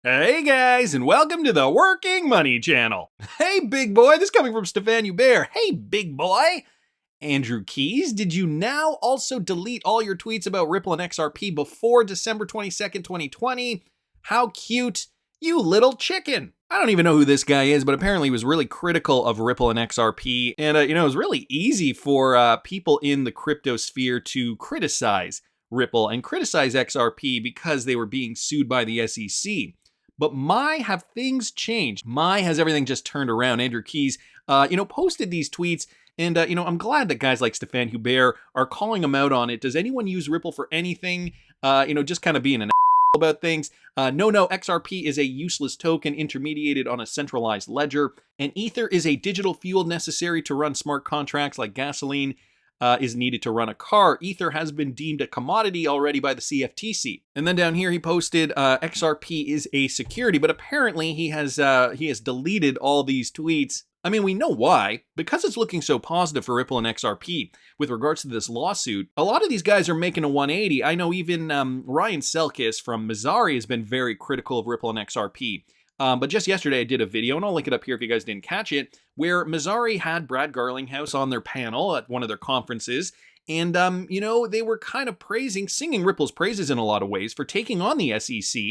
Hey guys, and welcome to the Working Money Channel. Hey big boy, this coming from Stefan Hubert. Hey big boy. Andrew Keys, did you now also delete all your tweets about Ripple and XRP before December 22nd, 2020? How cute, you little chicken. I don't even know who this guy is, but apparently he was really critical of Ripple and XRP. And, it was really easy for people in the crypto sphere to criticize Ripple and criticize XRP because they were being sued by the SEC. But have things changed? Has everything just turned around? Andrew Keys, posted these tweets. And, I'm glad that guys like Stefan Hubert are calling him out on it. Does anyone use Ripple for anything? Just kind of being an about things. No, XRP is a useless token intermediated on a centralized ledger. And Ether is a digital fuel necessary to run smart contracts like gasoline is needed to run a car. Ether has been deemed a commodity already by the CFTC. And then down here he posted XRP is a security, but apparently he has deleted all these tweets. I mean, we know why. Because it's looking so positive for Ripple and XRP with regards to this lawsuit. A lot of these guys are making a 180. I know even Ryan Selkis from Veri has been very critical of Ripple and XRP. But just yesterday I did a video, and I'll link it up here if you guys didn't catch it, where Veri had Brad Garlinghouse on their panel at one of their conferences. And, they were kind of singing Ripple's praises in a lot of ways for taking on the SEC,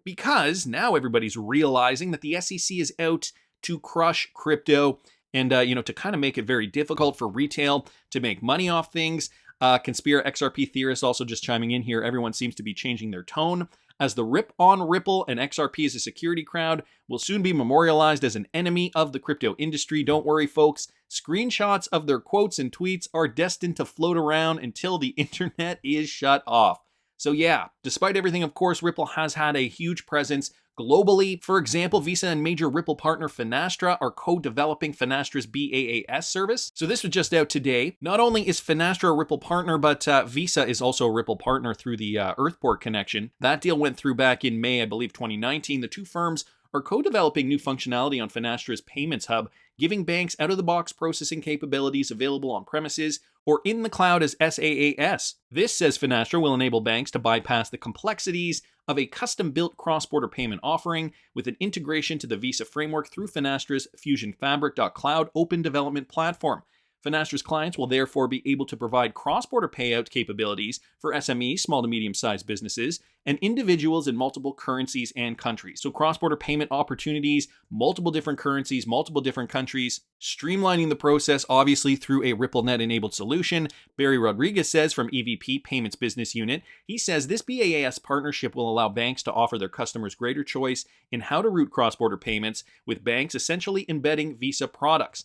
because now everybody's realizing that the SEC is out to crush crypto and, to kind of make it very difficult for retail to make money off things. Conspira XRP theorists also just chiming in here. Everyone seems to be changing their tone, as the rip on Ripple and XRP as a security crowd will soon be memorialized as an enemy of the crypto industry. Don't worry, folks. Screenshots of their quotes and tweets are destined to float around until the internet is shut off. So yeah, despite everything, of course, Ripple has had a huge presence globally. For example, Visa and major Ripple partner Finastra are co-developing Finastra's BaaS service. So this was just out today. Not only is Finastra a Ripple partner, but Visa is also a Ripple partner through the Earthport connection. That deal went through back in May, I believe, 2019. The two firms are co-developing new functionality on Finastra's payments hub, giving banks out-of-the-box processing capabilities available on premises or in the cloud as SaaS. This, says Finastra, will enable banks to bypass the complexities of a custom-built cross-border payment offering with an integration to the Visa framework through Finastra's Fusion Fabric.cloud open development platform. Finastra's clients will therefore be able to provide cross-border payout capabilities for SMEs, small to medium-sized businesses, and individuals in multiple currencies and countries. So cross-border payment opportunities, multiple different currencies, multiple different countries, streamlining the process, obviously, through a RippleNet-enabled solution. Barry Rodriguez says from EVP Payments Business Unit, he says this BaaS partnership will allow banks to offer their customers greater choice in how to route cross-border payments, with banks essentially embedding Visa products.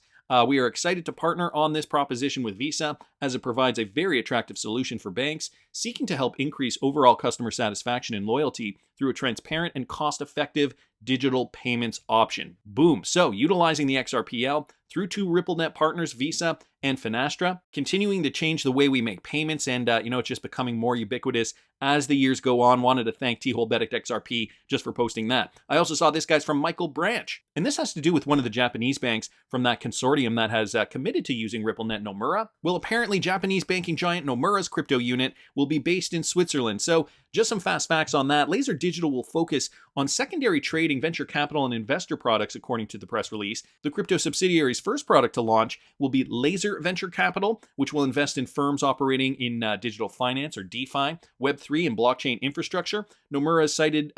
We are excited to partner on this proposition with Visa, as it provides a very attractive solution for banks seeking to help increase overall customer satisfaction and loyalty through a transparent and cost-effective digital payments option. Boom. So, utilizing the XRPL through two RippleNet partners, Visa and Finastra, continuing to change the way we make payments, and, it's just becoming more ubiquitous as the years go on. Wanted to thank T-Hole Benedict XRP just for posting that. I also saw this guy's from Michael Branch, and this has to do with one of the Japanese banks from that consortium that has committed to using RippleNet Nomura. Well, apparently Japanese banking giant Nomura's crypto unit will be based in Switzerland. So just some fast facts on that. Laser Digital will focus on secondary trading, venture capital, and investor products, according to the press release. The crypto subsidiary's first product to launch will be Laser Venture Capital, which will invest in firms operating in digital finance, or DeFi, Web3, and blockchain infrastructure. Nomura has cited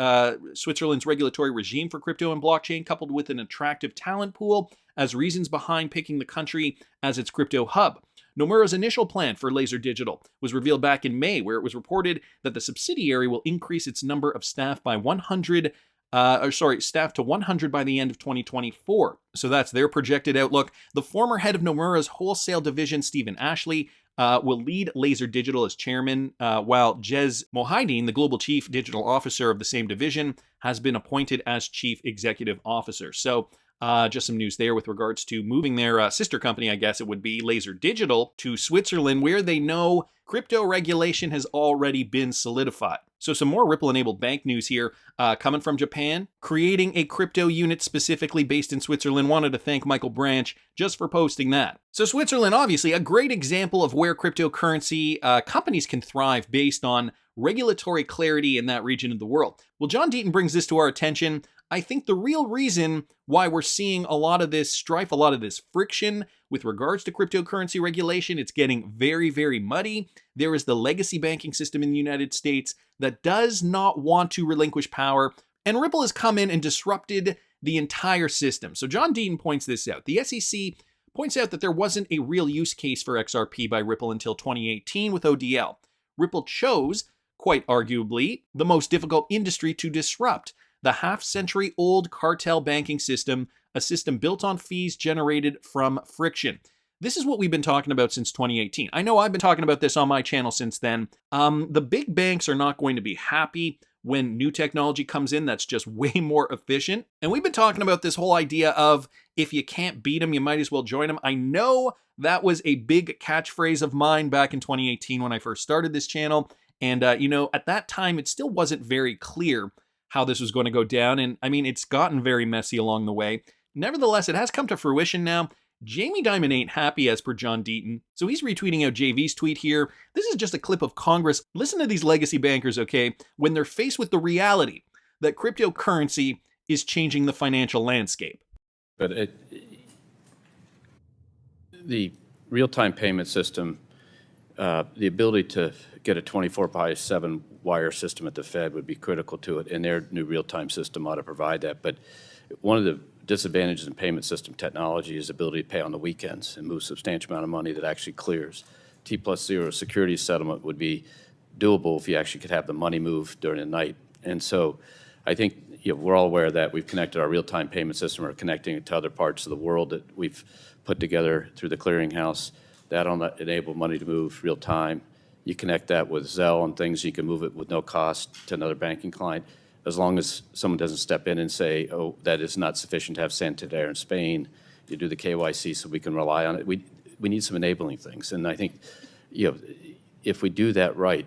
Switzerland's regulatory regime for crypto and blockchain, coupled with an attractive talent pool, as reasons behind picking the country as its crypto hub. Nomura's initial plan for Laser Digital was revealed back in May, where it was reported that the subsidiary will increase its number of staff by 100 staff to 100 by the end of 2024. So that's their projected outlook. The former head of Nomura's wholesale division, Stephen Ashley, will lead Laser Digital as chairman, while Jez Mohideen, the global chief digital officer of the same division, has been appointed as chief executive officer. So just some news there with regards to moving their sister company, I guess it would be, Laser Digital, to Switzerland, where they know crypto regulation has already been solidified. So some more Ripple-enabled bank news here coming from Japan, creating a crypto unit specifically based in Switzerland. Wanted to thank Michael Branch just for posting that. So Switzerland, obviously, a great example of where cryptocurrency companies can thrive based on regulatory clarity in that region of the world. Well, John Deaton brings this to our attention. I think the real reason why we're seeing a lot of this strife, a lot of this friction with regards to cryptocurrency regulation, it's getting very, very muddy. There is the legacy banking system in the United States that does not want to relinquish power, and Ripple has come in and disrupted the entire system. So John Deaton points this out. The SEC points out that there wasn't a real use case for XRP by Ripple until 2018 with ODL. Ripple chose, quite arguably, the most difficult industry to disrupt, the half-century-old cartel banking system, a system built on fees generated from friction. This is what we've been talking about since 2018. I know I've been talking about this on my channel since then. The big banks are not going to be happy when new technology comes in that's just way more efficient. And we've been talking about this whole idea of if you can't beat them, you might as well join them. I know that was a big catchphrase of mine back in 2018 when I first started this channel. And, at that time, it still wasn't very clear how this was going to go down. And I mean, it's gotten very messy along the way. Nevertheless, it has come to fruition now. Jamie Dimon ain't happy, as per John Deaton. So he's retweeting out JV's tweet here. This is just a clip of Congress. Listen to these legacy bankers, okay, when they're faced with the reality that cryptocurrency is changing the financial landscape. But the real-time payment system, the ability to get a 24/7 wire system at the Fed would be critical to it, and their new real-time system ought to provide that. But one of the disadvantages in payment system technology is the ability to pay on the weekends and move a substantial amount of money that actually clears. T+0 security settlement would be doable if you actually could have the money move during the night. And so I think we're all aware of that. We've connected our real-time payment system. We're connecting it to other parts of the world that we've put together through the clearinghouse. That'll enable money to move real time. You connect that with Zelle and things, you can move it with no cost to another banking client, as long as someone doesn't step in and say, oh, that is not sufficient to have Santander in Spain. You do the KYC so we can rely on it. We need some enabling things. And I think, if we do that right,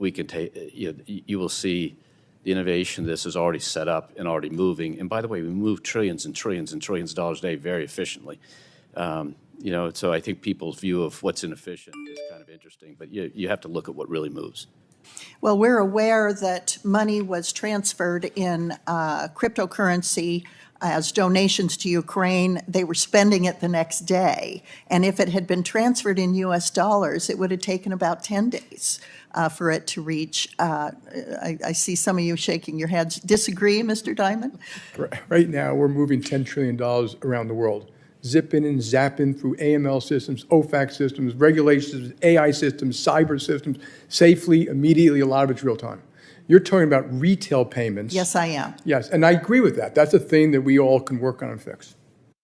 we can take, you will see the innovation. This is already set up and already moving. And by the way, we move trillions and trillions and trillions of dollars a day very efficiently. So I think people's view of what's inefficient is kind of interesting, but you have to look at what really moves. Well, we're aware that money was transferred in cryptocurrency as donations to Ukraine. They were spending it the next day. And if it had been transferred in US dollars, it would have taken about 10 days for it to reach. I see some of you shaking your heads. Disagree, Mr. Dimon? Right now, we're moving $10 trillion around the world. Zipping and zapping through AML systems, OFAC systems, regulations, AI systems, cyber systems, safely, immediately, a lot of it's real time. You're talking about retail payments. Yes, I am. Yes, and I agree with that. That's a thing that we all can work on and fix.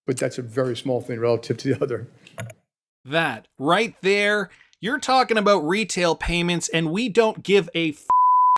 But that's a very small thing relative to the other. That right there, you're talking about retail payments, and we don't give a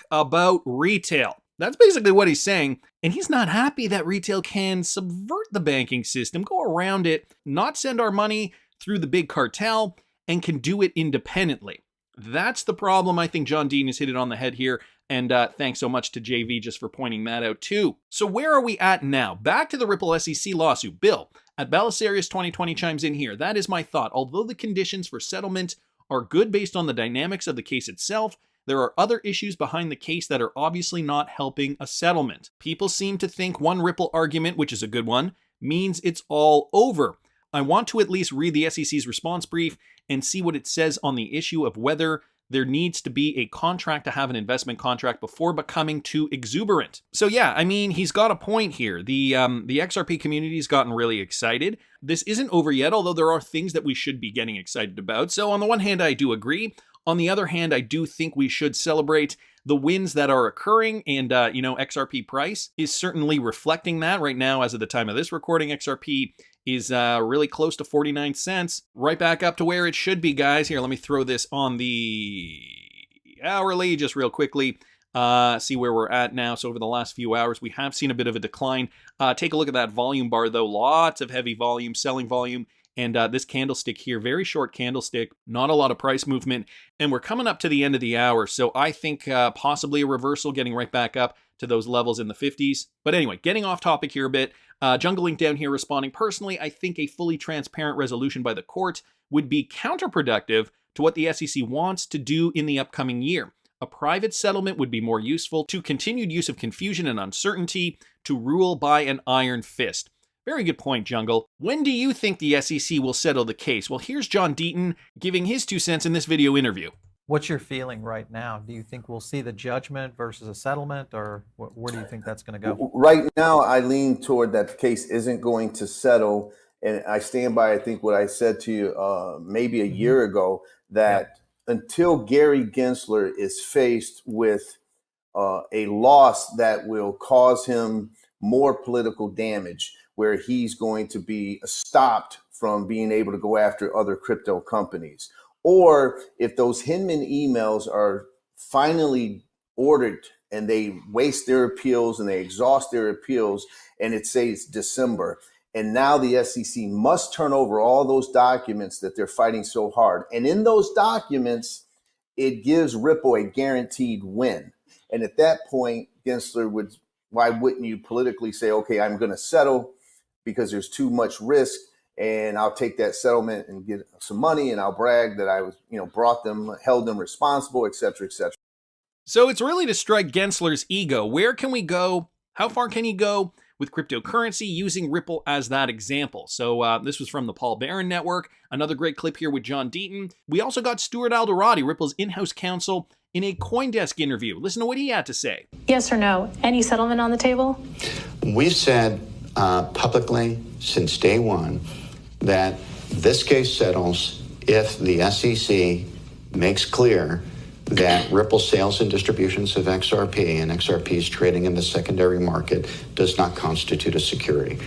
about retail. That's basically what he's saying. And he's not happy that retail can subvert the banking system, go around it, not send our money through the big cartel, and can do it independently. That's the problem. I think John Deaton has hit it on the head here. And thanks so much to JV just for pointing that out too. So where are we at now? Back to the Ripple SEC lawsuit. Bill at Belisarius 2020 chimes in here. That is my thought. Although the conditions for settlement are good based on the dynamics of the case itself, there are other issues behind the case that are obviously not helping a settlement. People seem to think one Ripple argument, which is a good one, means it's all over. I want to at least read the SEC's response brief and see what it says on the issue of whether there needs to be a contract to have an investment contract before becoming too exuberant. So yeah, I mean, he's got a point here. The XRP community's gotten really excited. This isn't over yet, although there are things that we should be getting excited about. So on the one hand, I do agree. On the other hand, I do think we should celebrate the wins that are occurring, and XRP price is certainly reflecting that right now. As of the time of this recording, XRP is really close to 49 cents, right back up to where it should be, guys. Here, let me throw this on the hourly just real quickly. See where we're at now. So over the last few hours, we have seen a bit of a decline. Take a look at that volume bar, though. Lots of heavy volume, selling volume. And this candlestick here, very short candlestick, not a lot of price movement. And we're coming up to the end of the hour. So I think possibly a reversal, getting right back up to those levels in the 50s. But anyway, getting off topic here a bit. Jungle Link down here responding, personally, I think a fully transparent resolution by the court would be counterproductive to what the SEC wants to do in the upcoming year. A private settlement would be more useful to continued use of confusion and uncertainty, to rule by an iron fist. Very good point, Jungle. When do you think the SEC will settle the case? Well, here's John Deaton giving his 2 cents in this video interview. What's your feeling right now? Do you think we'll see the judgment versus a settlement, or where do you think that's going to go? Right now, I lean toward that the case isn't going to settle. And I stand by, I think, what I said to you maybe a year ago, that until Gary Gensler is faced with a loss that will cause him more political damage, where he's going to be stopped from being able to go after other crypto companies, or if those Hinman emails are finally ordered and they waste their appeals and they exhaust their appeals, and it says December, and now the SEC must turn over all those documents that they're fighting so hard. And in those documents, it gives Ripple a guaranteed win. And at that point, Gensler would, why wouldn't you politically say, okay, I'm going to settle because there's too much risk, and I'll take that settlement and get some money, and I'll brag that I was, brought them, held them responsible, et cetera, et cetera. So it's really to strike Gensler's ego. Where can we go? How far can he go with cryptocurrency, using Ripple as that example? So this was from the Paul Barron Network. Another great clip here with John Deaton. We also got Stuart Alderati, Ripple's in-house counsel, in a CoinDesk interview. Listen to what he had to say. Yes or no? Any settlement on the table? We've said publicly since day one that this case settles if the SEC makes clear that Ripple sales and distributions of XRP and XRP's trading in the secondary market does not constitute a security.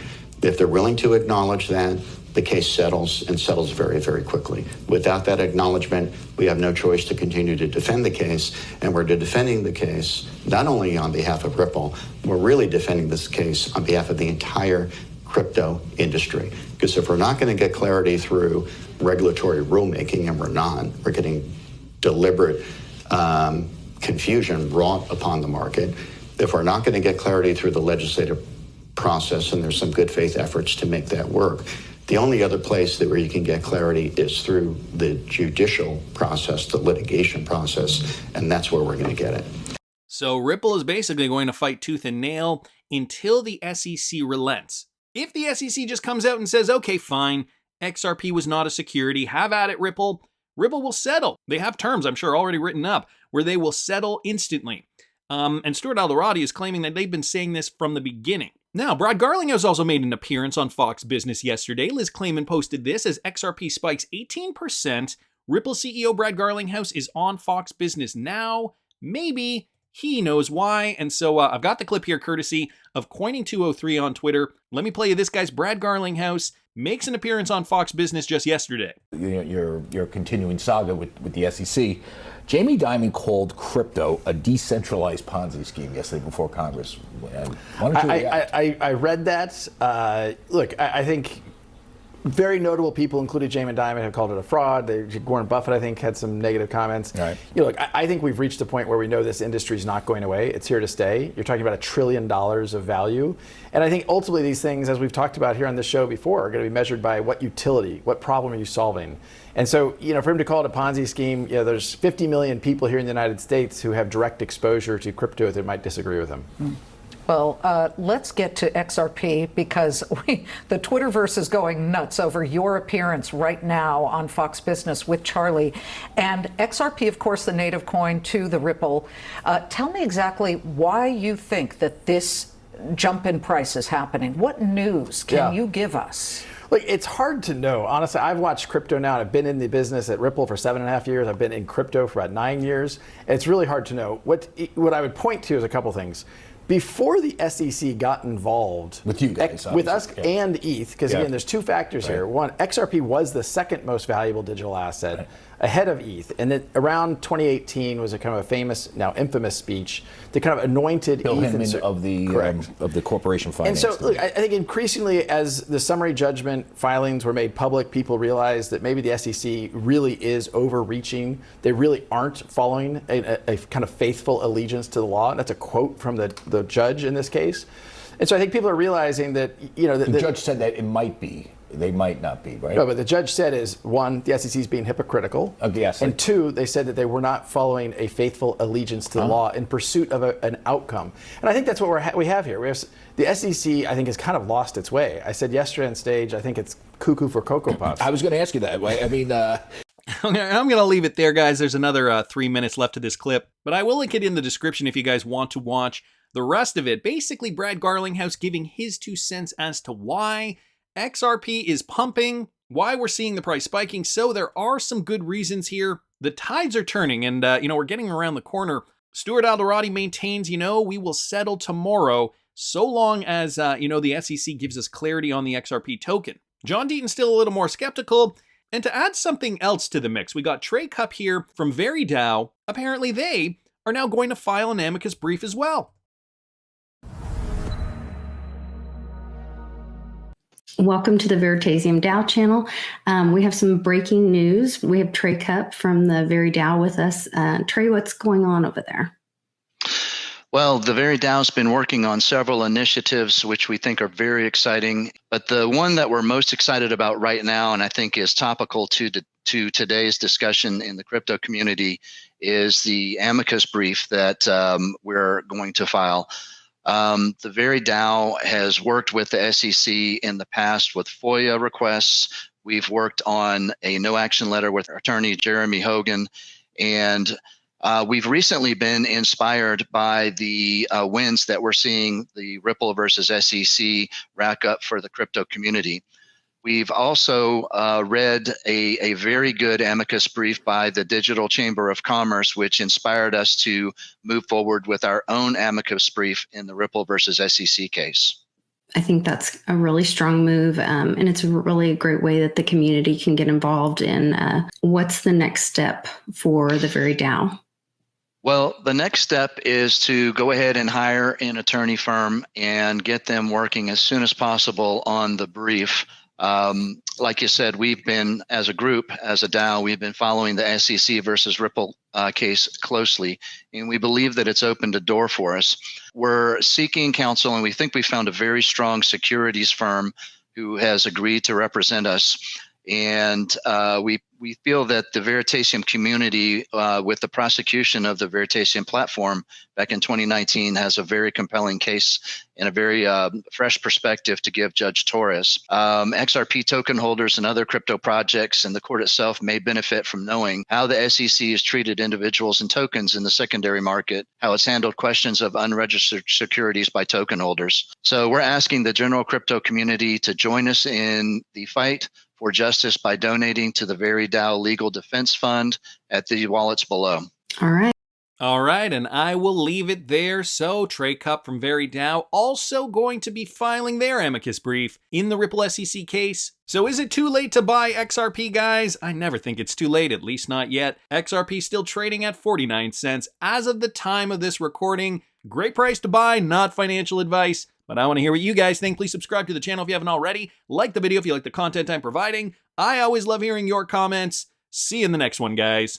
If they're willing to acknowledge that, the case settles, and settles very, very quickly. Without that acknowledgement, we have no choice to continue to defend the case, and we're defending the case not only on behalf of Ripple, we're really defending this case on behalf of the entire crypto industry. Because if we're not going to get clarity through regulatory rulemaking, and we're getting deliberate confusion brought upon the market. If we're not going to get clarity through the legislative process, and there's some good faith efforts to make that work, the only other place where you can get clarity is through the judicial process, the litigation process, and that's where we're going to get it. So Ripple is basically going to fight tooth and nail until the SEC relents. If the SEC just comes out and says, okay, fine, XRP was not a security, have at it, Ripple, Ripple will settle. They have terms, I'm sure, already written up, where they will settle instantly. And Stuart Alderati is claiming that they've been saying this from the beginning. Now, Brad Garlinghouse also made an appearance on Fox Business yesterday. Liz Klayman posted this as XRP spikes 18%. Ripple CEO Brad Garlinghouse is on Fox Business now. Maybe he knows why. And so I've got the clip here courtesy of Coining203 on Twitter. Let me play you this guy's Brad Garlinghouse. Makes an appearance on Fox Business just yesterday. Your continuing saga with the SEC. Jamie Dimon called crypto a decentralized Ponzi scheme yesterday before Congress. Why don't you react? I read that. Look, I think very notable people, including Jamie Dimon, have called it a fraud. Warren Buffett, I think, had some negative comments. Right. Look, I think we've reached a point where we know this industry is not going away. It's here to stay. You're talking about $1 trillion of value. And I think ultimately these things, as we've talked about here on this show before, are going to be measured by what utility, what problem are you solving. And so, for him to call it a Ponzi scheme, there's 50 million people here in the United States who have direct exposure to crypto that might disagree with him. Well, let's get to XRP because the Twitterverse is going nuts over your appearance right now on Fox Business with Charlie. And XRP, of course, the native coin to the Ripple. Tell me exactly why you think that this jump in price is happening. What news can you give us? Look, it's hard to know. Honestly, I've watched crypto now. I've been in the business at Ripple for 7.5 years. I've been in crypto for about 9 years. It's really hard to know. What I would point to is a couple things. Before the SEC got involved with you guys, with us and ETH, because again, there's two factors here. One, XRP was the second most valuable digital asset ahead of ETH, and then around 2018 was a kind of a famous, now infamous speech that kind of anointed Bill ETH Hinman of the corporation finance. And so, look, I think increasingly as the summary judgment filings were made public, people realized that maybe the SEC really is overreaching. They really aren't following a kind of faithful allegiance to the law. And that's a quote from the judge in this case. And so I think people are realizing that, the judge said that it might be They might not be, right? No, but the judge said is, one, the SEC is being hypocritical. Yes. And two, they said that they were not following a faithful allegiance to the law in pursuit of an outcome. And I think that's what we have here. The SEC, I think, has kind of lost its way. I said yesterday on stage, I think it's cuckoo for Cocoa Puffs. I was going to ask you that. I mean, I'm going to leave it there, guys. There's another 3 minutes left to this clip, but I will link it in the description if you guys want to watch the rest of it. Basically, Brad Garlinghouse giving his 2 cents as to why XRP is pumping, why we're seeing the price spiking. So there are some good reasons here. The tides are turning, and we're getting around the corner. Stuart Alderati maintains, we will settle tomorrow, so long as the SEC gives us clarity on the XRP token. John Deaton's still a little more skeptical. And to add something else to the mix, we got Trey Cupp here from Veri. Apparently they are now going to file an amicus brief as well. Welcome to the Veritasium DAO channel. We have some breaking news. We have Trey Cupp from the Veri DAO with us. Trey, what's going on over there? Well, the Veri DAO's been working on several initiatives which we think are very exciting, but the one that we're most excited about right now, and I think is topical to today's discussion in the crypto community, is the amicus brief that we're going to file. The Veri DAO has worked with the SEC in the past with FOIA requests. We've worked on a no action letter with attorney Jeremy Hogan, and we've recently been inspired by the wins that we're seeing the Ripple versus SEC rack up for the crypto community. We've also read a very good amicus brief by the Digital Chamber of Commerce, which inspired us to move forward with our own amicus brief in the Ripple versus SEC case. I think that's a really strong move, and it's really a great way that the community can get involved in what's the next step for the Veri DAO. Well, the next step is to go ahead and hire an attorney firm and get them working as soon as possible on the brief. Like you said, we've been, as a group, as a DAO, we've been following the SEC versus Ripple case closely, and we believe that it's opened a door for us. We're seeking counsel, and we think we found a very strong securities firm who has agreed to represent us. And we feel that the Veritasium community, with the prosecution of the Veritasium platform back in 2019, has a very compelling case and a very fresh perspective to give Judge Torres. XRP token holders and other crypto projects and the court itself may benefit from knowing how the SEC has treated individuals and tokens in the secondary market, how it's handled questions of unregistered securities by token holders. So we're asking the general crypto community to join us in the fight for justice by donating to the Veri DAO Legal Defense Fund at the wallets below. All right, and I will leave it there. So Trey Cupp from Veri DAO also going to be filing their amicus brief in the Ripple SEC case. So is it too late to buy XRP, guys? I never think it's too late, at least not yet. XRP still trading at 49 cents as of the time of this recording. Great price to buy, not financial advice. But I want to hear what you guys think. Please subscribe to the channel if you haven't already. Like the video if you like the content I'm providing. I always love hearing your comments. See you in the next one, guys.